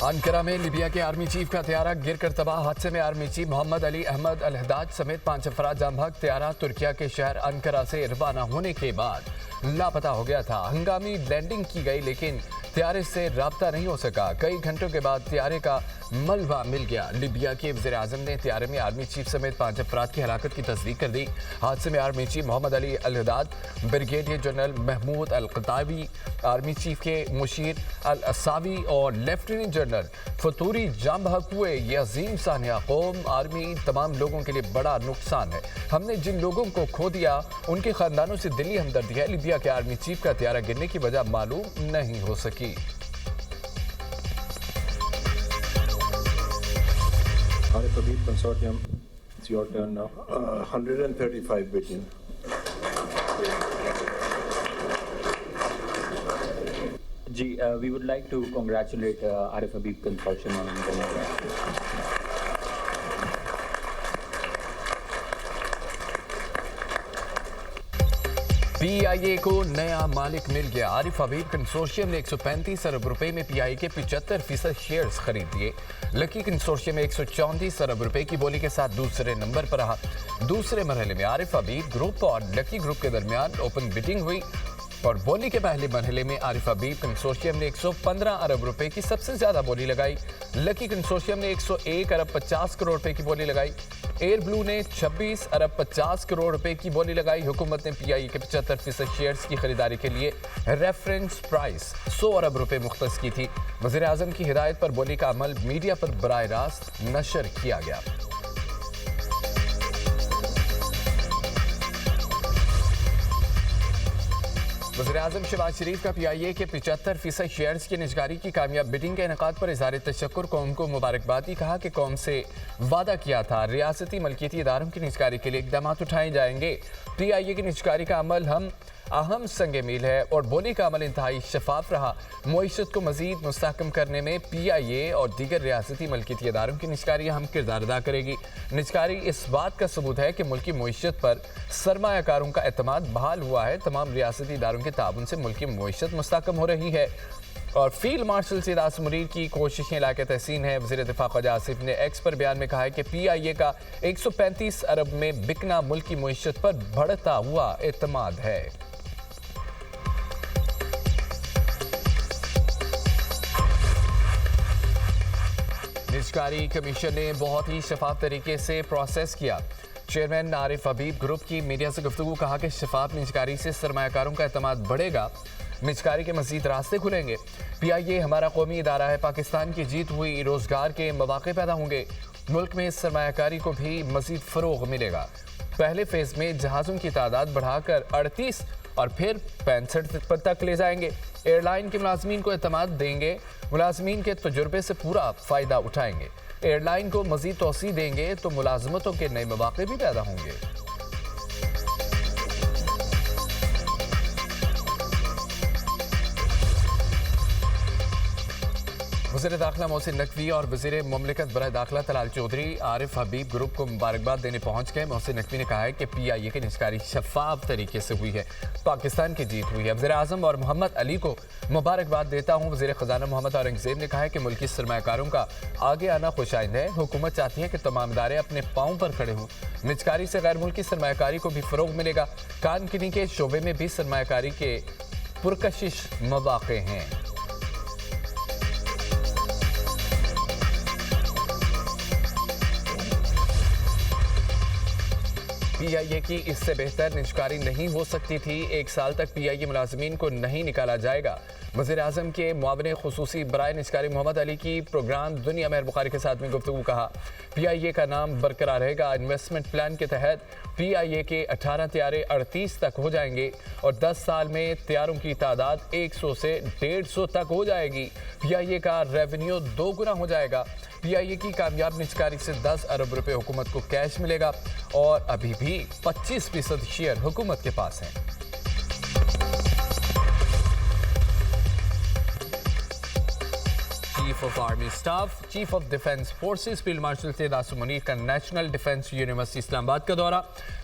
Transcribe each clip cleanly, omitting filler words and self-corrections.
Ankara में लिबिया के army chief का त्यारा गिरकर तबाह। हादसे में आर्मी चीफ मोहम्मद अली अहमद अल हद्दाज समेत 5 अफराद जाम बहक। त्यारा तुर्किया के शहर अंकारा से रवाना होने के बाद लापता हो गया था। हंगामी लैंडिंग की गई लेकिन त्यारे से राब्ता नहीं हो सका। कई घंटों के बाद त्यारे का मलबा मिल गया। लिबिया के वज़ीर आज़म ने त्यारे में आर्मी चीफ समेत 5 अफराद की हलाकत की तस्दीक कर दी। हादसे में आर्मी चीफ मोहम्मद अली अल हद्दाज, ब्रिगेडियर जनरल महमूद अल क़तावी, आर्मी चीफ के मुशीर अल असावी और लेफ्टिनेंट जनरल फतूरी जाम बहक हुए। ये अजीम सानिया कौम आर्मी तमाम लोगों के लिए बड़ा नुकसान है। हमने जिन लोगों को खो दिया उनके खानदानों से दिली हमदर्दी है। लिबिया के आर्मी चीफ का त्यारा गिरने की वजह मालूम नहीं हो सकी। Arif Habib Consortium, it's your turn now. 135 billion. We would like to congratulate Arif Habib Consortium on the PIA को नया मालिक मिल गया। आरिफ हबीब कंसोर्शियम ने 135 अरब रुपए में PIA के 75% शेयर्स खरीद लिए। लकी कंसोर्शियम में 134 अरब रुपए की बोली के साथ दूसरे नंबर पर रहा। दूसरे मरहले में आरिफ हबीब ग्रुप और लकी ग्रुप के दरमियान ओपन बिडिंग हुई और बोली के पहले मरहले में आरिफ हबीब कंसोर्शियम ने 115 अरब रुपए की सबसे ज्यादा बोली लगाई। लकी कंसोर्शियम ने 101 अरब 50 करोड़ रुपए की बोली लगाई। एयर ब्लू ने 26 अरब 50 करोड़ रुपए की बोली लगाई। हुकूमत ने PIA के 75% शेयर्स की खरीदारी के लिए रेफरेंस प्राइस 100 अरब रुपए मुख्तस की थी। वज़ीर आज़म की हिदायत पर बोली का अमल मीडिया पर बराह रास्त नशर किया गया। वज़ीर-ए-आज़म शहबाज शरीफ का PIA के 75% शेयर्स की निजकारी की कामयाब बिडिंग के इनेकाद पर इज़हार तशक्कुर, कौम को मुबारकबाद दी। कहा कि कौम से वादा किया था रियासती मलकियती इदारों की निजकारी के लिए इकदाम उठाए जाएंगे। PIA की निजकारी का अमल हम अहम संग मील है और बोली का अमल इंतहाई शफाफ रहा। मईशत को मजीद मुस्तहकम करने में PIA और दीगर रियासती मलकियती इदारों की निजकारी अहम किरदार अदा करेगी। निजकारी इस बात का सबूत है कि मुल्की मईशत पर सरमायाकारों का एतमाद बहाल हुआ है। तमाम रियासती इदारों के ताउन से मुल्की मईशत मुस्तहकम हो रही है और फील्ड मार्शल सिदास मुनीर की कोशिशें लायक तहसीन है। वज़ीर दिफा ख्वाजा आसिफ ने एक्स पर बयान में कहा है कि PIA का 135 अरब में बिकना मुल्की मईशत पर बढ़ता हुआ एतमाद है। निजकारी कमीशन ने बहुत ही शफाफ तरीके से प्रोसेस किया। चेयरमैन आरिफ हबीब ग्रुप की मीडिया से गुफ्तगू। कहा कि शफाफ निजकारी से सरमायाकारों का एतमाद बढ़ेगा, निजकारी के मजीद रास्ते खुलेंगे। PIA हमारा कौमी इदारा है। पाकिस्तान की जीत हुई रोजगार के मौके पैदा होंगे। मुल्क में सरमायाकारी को भी मजीद फरोग मिलेगा। पहले फेज में जहाज़ों की तादाद बढ़ाकर 38 और फिर 65 तक ले जाएंगे। एयरलाइन के मुलाजमीन को एतमाद देंगे। मुलाजमीन के तजुर्बे से पूरा फ़ायदा उठाएंगे। एयरलाइन को मज़ीद तोसी देंगे तो मुलाजमतों के नए मौके भी पैदा होंगे। वज़ीर दाखिला मोहसिन नकवी और वज़ीर मुमलिकत बराए दाखिला तलाल चौधरी आरिफ हबीब ग्रुप को मुबारकबाद देने पहुंच गए। मोहसिन नकवी ने कहा है कि PIA की निजकारी शफाफ तरीके से हुई है, पाकिस्तान की जीत हुई है। वज़ीर आज़म और मोहम्मद अली को मुबारकबाद देता हूँ। वज़ीर ख़जाना मोहम्मद औरंगज़ेब ने कहा है कि मुल्की सरमायाकारों का आगे आना खुशाइंद है। हुकूमत चाहती है कि तमाम इदारे अपने पाँव पर खड़े हों। निजकारी से गैर मुल्की सरमायाकारी को भी फ़रोग मिलेगा। कान किनी के शोबे में भी सरमायाकारी के पुरकशिश मौके हैं। PIA की इससे बेहतर निजकारी नहीं हो सकती थी। 1 साल तक PIA मुलाजमीन को नहीं निकाला जाएगा। वज़ीर आज़म के मुआविन खुसूसी बराए निजकारी मोहम्मद अली की प्रोग्राम दुनिया मेहर बुखारी के साथ में गुफ्तगू। कहा PIA का नाम बरकरार रहेगा। इन्वेस्टमेंट प्लान के तहत PIA के 18 त्यारे 38 तक हो जाएंगे और 10 साल में त्यारों की तादाद 100 से 150 तक हो जाएगी। PIA का रेवेन्यू 2 गुना हो जाएगा। PIA की कामयाब निजकारी से 10 अरब रुपए हुकूमत को कैश मिलेगा और अभी भी 25% शेयर हुकूमत के पास हैं। Chief chief of army staff, chief of defence forces field marshal Syed Asim Munir का नेशनल डिफेंस यूनिवर्सिटी इस्लामाबाद का दौरा।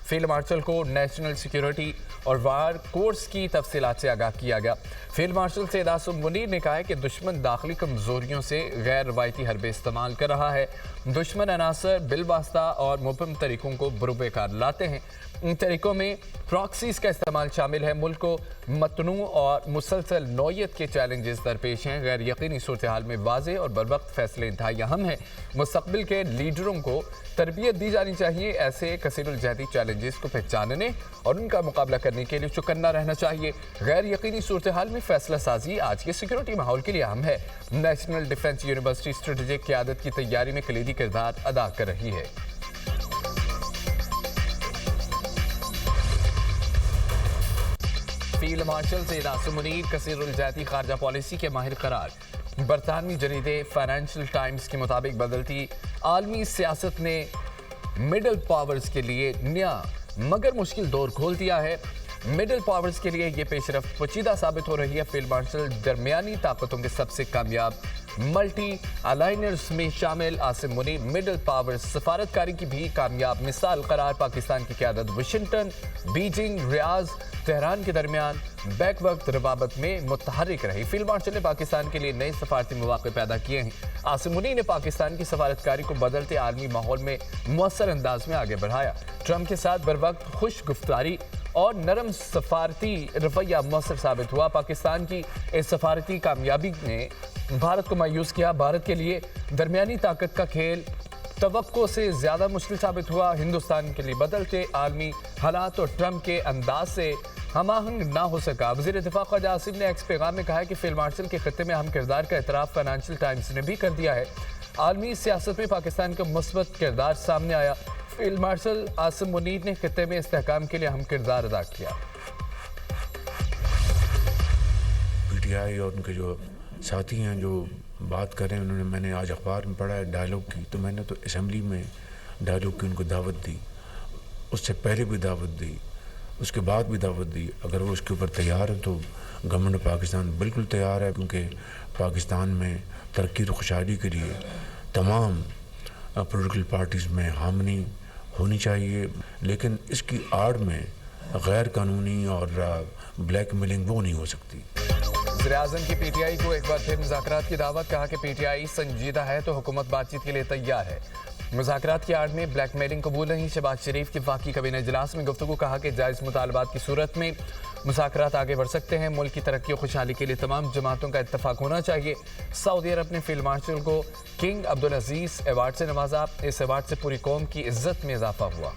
फील्ड मार्शल को नेशनल सिक्योरिटी और वार कोर्स की तफसीलात से आगाह किया गया। फील्ड मार्शल सैयद आसिम मुनीर ने कहा है कि दुश्मन दाखिली कमजोरियों से गैर रवायती हरबे इस्तेमाल कर रहा है। दुश्मन अनासर बिलवास्ता और मुबहम तरीकों को बरूबेकार लाते हैं। इन तरीकों में प्रॉक्सीज का इस्तेमाल शामिल है। मुल्क को मतनू और मुसलसल नौयत के चैलेंजेस दरपेश हैं। गैर यकीनी सूरत हाल में वाज़ेह और बरवक्त फैसले इंतहाई अहम हैं। मुस्तकबिल के लीडरों को तरबियत दी जानी चाहिए। ऐसे कसीरुल-जहती चैलेंजेस को पहचानने और उनका मुकाबला करने के लिए चौकन्ना रहना चाहिए। गैर यकीनी सूरत हाल में फैसला साजी आज के सिक्योरिटी माहौल के लिए अहम है। नेशनल डिफेंस यूनिवर्सिटी स्ट्रेटेजिक क़यादत की तैयारी में कलीदी किरदार अदा कर रही है। फील्ड मार्शल सैयद आसिम मुनीर कसीरुल-जहती खारजा पॉलिसी के माहिर करार। बरतानवी जरीदे फाइनेंशियल टाइम्स के मुताबिक बदलती आलमी सियासत ने मिडल पावर्स के लिए नया मगर मुश्किल दौर खोल दिया है। मिडल पावर्स के लिए ये पेशरफ्त पेचीदा साबित हो रही है। फील्ड मार्शल दरमियानी ताकतों के सबसे कामयाब मल्टी अलाइनर्स में शामिल आसिम मुनीर मिडल पावर्स सफारतकारी की भी कामयाब मिसाल करार। पाकिस्तान की क़यादत वाशिंगटन, बीजिंग, रियाज, तेहरान के दरमियान बैक वक्त रबाबत में मुतहरिक रही। फील्ड मार्शल ने पाकिस्तान के लिए नए सफारती मौके पैदा किए हैं। आसिम मुनीर ने पाकिस्तान की सफारतकारी को बदलते आलमी माहौल में मुअस्सर अंदाज में आगे बढ़ाया। ट्रंप के साथ बर वक्त खुश गुफ्तारी और नरम सफारती रवैया मुअस्सर साबित हुआ। पाकिस्तान की इस सफारती कामयाबी ने भारत को मायूस किया। भारत के लिए दरमियानी ताकत का खेल तवक्को से ज़्यादा मुश्किल साबित हुआ। हिंदुस्तान के लिए बदलते आलमी हालात और ट्रंप के अंदाज से हमाहंग ना हो सका। वज़ीर दिफा ख्वाजा आसिम ने एक्स पैगाम में कहा है कि फील्ड मार्शल के खत्ते में अहम किरदार का एतराफ़ फाइनेंशियल टाइम्स ने भी कर दिया है। आलमी सियासत में पाकिस्तान का मुस्बत किरदार सामने आया। फील्ड मार्शल आसिम मुनीर ने खत्ते में इस्तेहकाम के लिए अहम किरदार अदा किया। PTI और उनके जो साथी हैं जो बात कर रहे हैं, उन्होंने मैंने आज अखबार में पढ़ा है डायलॉग की, तो मैंने तो असम्बली में डायलॉग की उनको दावत दी, उससे पहले भी दावत दी, उसके बाद भी दावत दी। अगर वो उसके ऊपर तैयार है तो गवर्नमेंट पाकिस्तान बिल्कुल तैयार है, क्योंकि पाकिस्तान में तरक्की और खुशहाली के लिए तमाम पॉलिटिकल पार्टीज़ में हामनी होनी चाहिए, लेकिन इसकी आड़ में गैर कानूनी और ब्लैकमेलिंग वो नहीं हो सकती। वज़ीर-ए-आज़म की PTI को एक बार फिर मुज़ाकरात की दावत। कहा कि PTI संजीदा है तो हुकूमत बातचीत के लिए तैयार है। मुज़ाकरात की आड़ में ब्लैकमेलिंग कबूल नहीं। शहबाज शरीफ की वफाकी काबीना इजलास में गुफ्तगू। कहा कि जायज़ मुतालबात की सूरत में मुज़ाकरात आगे बढ़ सकते हैं। मुल्क की तरक्की और खुशहाली के लिए तमाम जमातों का इत्तफाक होना चाहिए। सऊदी अरब ने फील्ड मार्शल को किंग अब्दुल अजीज़ अवार्ड से नवाजा। इस अवार्ड से पूरी कौम की इज्जत में इजाफा हुआ।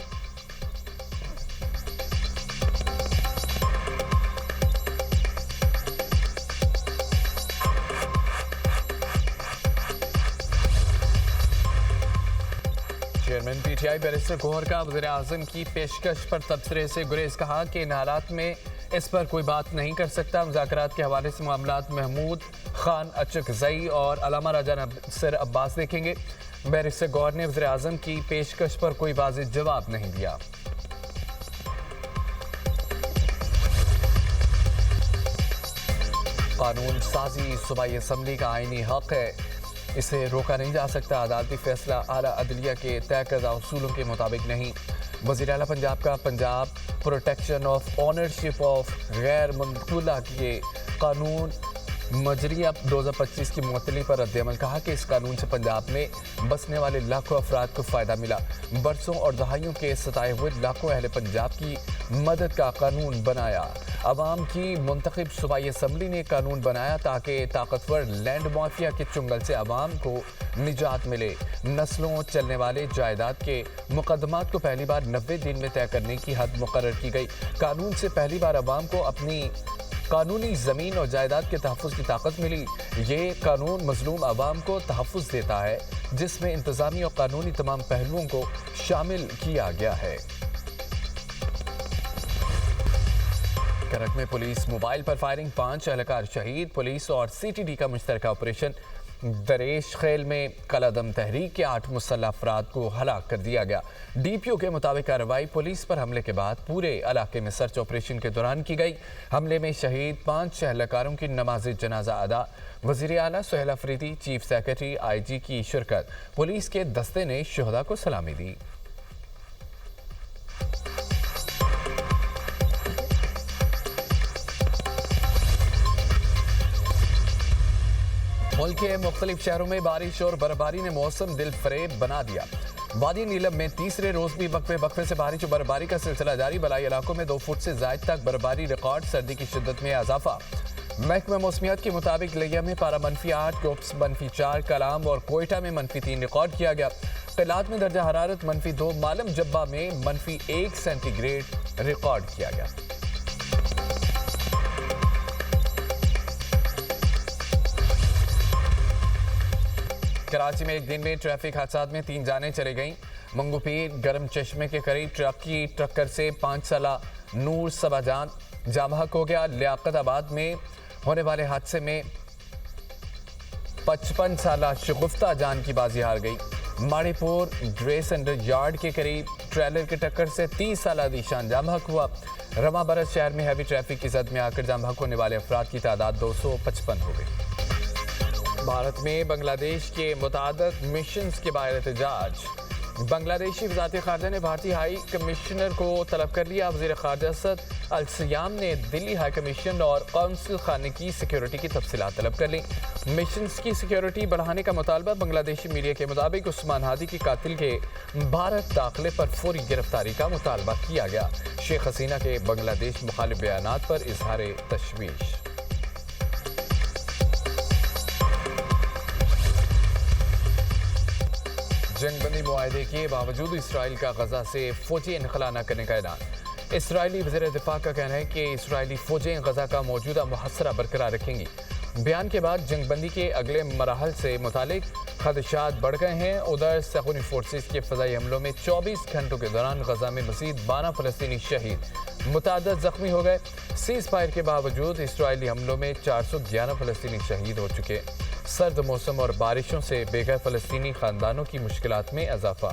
चेयरमैन PTI बैरिस्टर गौहर का वज़ीर-ए-आज़म की पेशकश पर तबसरे से गुरेज। कहा कि इन हालात में इस पर कोई बात नहीं कर सकता। मुज़ाकरात के हवाले से मामलात महमूद खान अचकज़ई और अलामा राजा नासिर अब्बास देखेंगे। बैरिस्टर गौहर ने वज़ीर-ए-आज़म की पेशकश पर कोई वाज़ेह जवाब नहीं दिया। कानून साजी सूबाई असम्बली का आईनी हक है, इसे रोका नहीं जा सकता। अदालती फैसला आला अदलिया के तय करदा उसूलों के मुताबिक नहीं। वज़ीर आला पंजाब का Punjab protection of ownership of गैर मुंतकिला किए कानून मजरिया 2025 की मुअत्तली पर रद्द-ए-अमल। कहा कि इस कानून से पंजाब में बसने वाले लाखों अफराद को फ़ायदा मिला। बरसों और दहाइयों के सताए हुए लाखों अहले पंजाब की मदद का कानून बनाया। अवाम की मुंतखब सूबाई असम्बली ने कानून बनाया ताकि ताकतवर लैंड माफिया के चुंगल से अवाम को निजात मिले। नस्लों चलने वाले जायदाद के मुकदमात को पहली बार 90 दिन में तय करने की हद मुकर्रर की गई। कानून से पहली बार अवाम को अपनी कानूनी ज़मीन और जायदाद के तहफ़्फ़ुज़ की ताकत मिली। ये कानून मज़लूम अवाम को तहफ़्फ़ुज़ देता है, जिसमें इंतज़ामी और कानूनी तमाम पहलुओं को शामिल किया गया है। करक में पुलिस मोबाइल पर फायरिंग, 5 एहलकार शहीद। पुलिस और CTD का मुश्तरका ऑपरेशन। दरेश खेल में कलादम तहरीक के 8 मुसल्लह अफराद को हलाक कर दिया गया। DPO के मुताबिक कार्रवाई पुलिस पर हमले के बाद पूरे इलाके में सर्च ऑपरेशन के दौरान की गई। हमले में शहीद 5 एहलकारों की नमाज जनाजा अदा। वज़ीर आला Sohail Afridi, chief secretary IG की शिरकत। पुलिस के दस्ते ने शुहदा को सलामी दी। मुल्क के मुख्तलिफ शहरों में बारिश और बर्फबारी ने मौसम दिल फरेब बना दिया। वादी नीलम में तीसरे रोज भी वक्फे से बारिश और बर्फबारी का सिलसिला जारी। बलाई इलाकों में 2 फुट से जायद तक बर्फबारी रिकॉर्ड। सर्दी की शिद्दत में इजाफा। महकमा मौसमियात के मुताबिक लिया में पारा -8, क्यूब्स -4, कलाम और कोयटा में -3 रिकॉर्ड किया गया। किलात में दर्जा हरारत -2, मालम जब्बा में -1 सेंटीग्रेड रिकॉर्ड किया गया। कराची में एक दिन में ट्रैफिक हादसा में 3 जानें चली गईं। मंगूपीर गरम चश्मे के करीब ट्रक की टक्कर से 5 साला नूर सबाजान जाम हक हो गया। लियाकताबाद में होने वाले हादसे में 55 साला शगुफ्ता जान की बाजी हार गई। माड़ीपुर ड्रेस एंड यार्ड के करीब ट्रेलर की टक्कर से 30 साला दीशान जाम हक हुआ। रवा बरस शहर में हैवी ट्रैफिक की जद में आकर जाम हक होने वाले अफराद की तादाद 255 हो गई। भारत में बांग्लादेश के मुतादद मिशंस के बाहर एहतजाज। बांग्लादेशी वज़ारत ख़ारजा ने भारतीय हाई कमिश्नर को तलब कर लिया। वज़ीर ख़ारजा सद अल सयाम ने दिल्ली हाई कमीशन और कौंसिल खाने की सिक्योरिटी की तफसीलात तलब कर ली। मिशंस की सिक्योरिटी बढ़ाने का मुतालबा। बांग्लादेशी मीडिया के मुताबिक उस्मान हादी के कातिल के भारत दाखिले पर फौरी गिरफ्तारी का मुतालबा किया गया। शेख हसीना के बांग्लादेश मुखालिफ बयानात पर इजहार तशवीश। जंगबंदी मुआहदे के बावजूद इसराइल का गजा से फौजी इनखला न करने का ऐलान। इसराइली वज़ीर दिफा का कहना है कि इसराइली फौजें गजा का मौजूदा मुहसरा बरकरार रखेंगी। बयान के बाद जंगबंदी के अगले मराहल से मुतालिक खदशात बढ़ गए हैं। उधर सैकूनी फोर्सेस के फ़ज़ाई हमलों में 24 घंटों के दौरान गजा में मज़ीद 12 फ़लस्तीनी शहीद, मुतादद ज़ख्मी हो गए। सीज़ फायर के बावजूद इसराइली हमलों में 411 फ़लस्तीनी शहीद हो चुके। सर्द मौसम और बारिशों से बेघर फ़लस्तीनी ख़ानदानों की मुश्किलात में इजाफा।